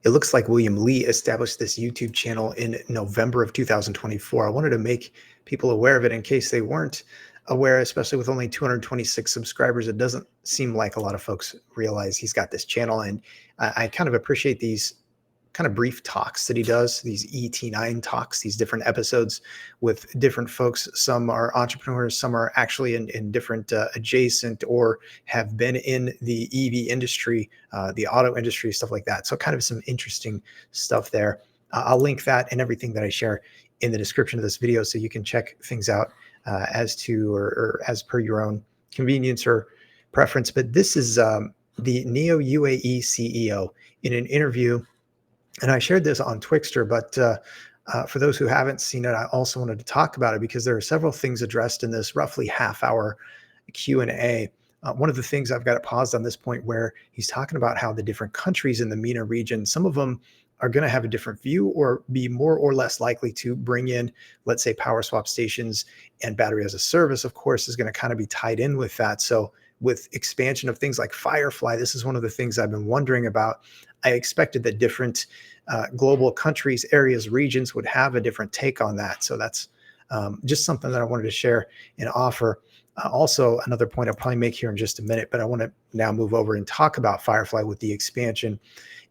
It looks like William Lee established this YouTube channel in November of 2024. I wanted to make people aware of it in case they weren't aware, especially with only 226 subscribers. It doesn't seem like a lot of folks realize he's got this channel. And I kind of appreciate these kind of brief talks that he does, these ET9 talks, these different episodes with different folks. Some are entrepreneurs, some are actually in different adjacent or have been in the EV industry, the auto industry, stuff like that. So kind of some interesting stuff there. I'll link that and everything that I share in the description of this video so you can check things out as to or as per your own convenience or preference. But this is the NIO UAE CEO in an interview, and I shared this on Twixter, but for those who haven't seen it, I also wanted to talk about it because there are several things addressed in this roughly half-hour Q&A. One of the things I've got it paused on this point where he's talking about how the different countries in the MENA region, some of them are going to have a different view or be more or less likely to bring in, let's say, power swap stations, and battery as a service, of course, is going to kind of be tied in with that. So with expansion of things like Firefly, this is one of the things I've been wondering about. I expected that different global countries, areas, regions would have a different take on that. So that's just something that I wanted to share and offer. Also, another point I'll probably make here in just a minute, but I want to now move over and talk about Firefly with the expansion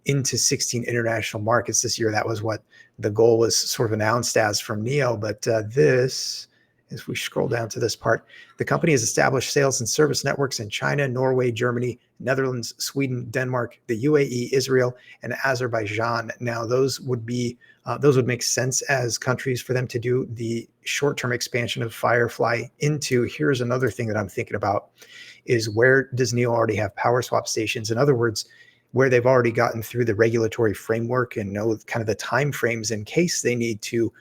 into 16 international markets this year. That was what the goal was sort of announced as from NIO. But this, as we scroll down to this part, the company has established sales and service networks in China, Norway, Germany, Netherlands, Sweden, Denmark, the UAE, Israel, and Azerbaijan. Now, those would make sense as countries for them to do the short-term expansion of Firefly into. Here's another thing that I'm thinking about is, where does NIO already have power swap stations? In other words, where they've already gotten through the regulatory framework and know kind of the time frames in case they need to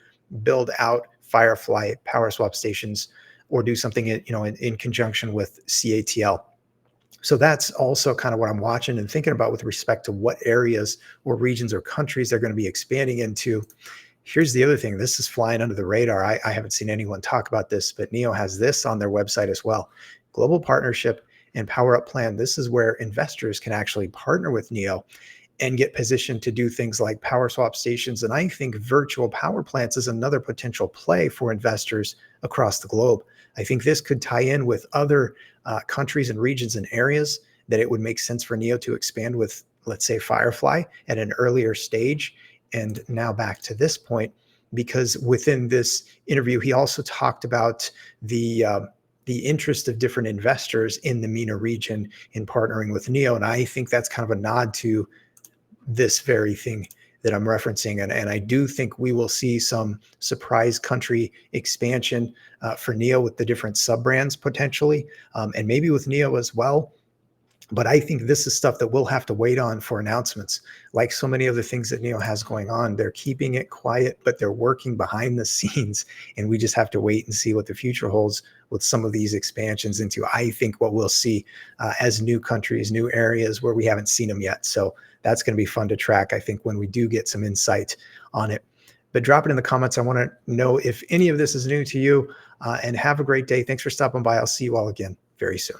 build out Firefly power swap stations or do something in conjunction with CATL. So that's also kind of what I'm watching and thinking about with respect to what areas or regions or countries they're going to be expanding into. Here's the other thing. This is flying under the radar. I haven't seen anyone talk about this, but NIO has this on their website as well. Global partnership and power up plan. This is where investors can actually partner with NIO and get positioned to do things like power swap stations. And I think virtual power plants is another potential play for investors across the globe. I think this could tie in with other countries and regions and areas that it would make sense for NIO to expand with, let's say, Firefly at an earlier stage. And now back to this point, because within this interview, he also talked about the interest of different investors in the MENA region in partnering with NIO. And I think that's kind of a nod to this very thing that I'm referencing. And I do think we will see some surprise country expansion for NIO with the different sub-brands potentially, and maybe with NIO as well. But I think this is stuff that we'll have to wait on for announcements. Like so many other things that NIO has going on, they're keeping it quiet, but they're working behind the scenes. And we just have to wait and see what the future holds with some of these expansions into, I think, what we'll see as new countries, new areas where we haven't seen them yet. So that's going to be fun to track, I think, when we do get some insight on it. But drop it in the comments. I want to know if any of this is new to you, and have a great day. Thanks for stopping by. I'll see you all again very soon.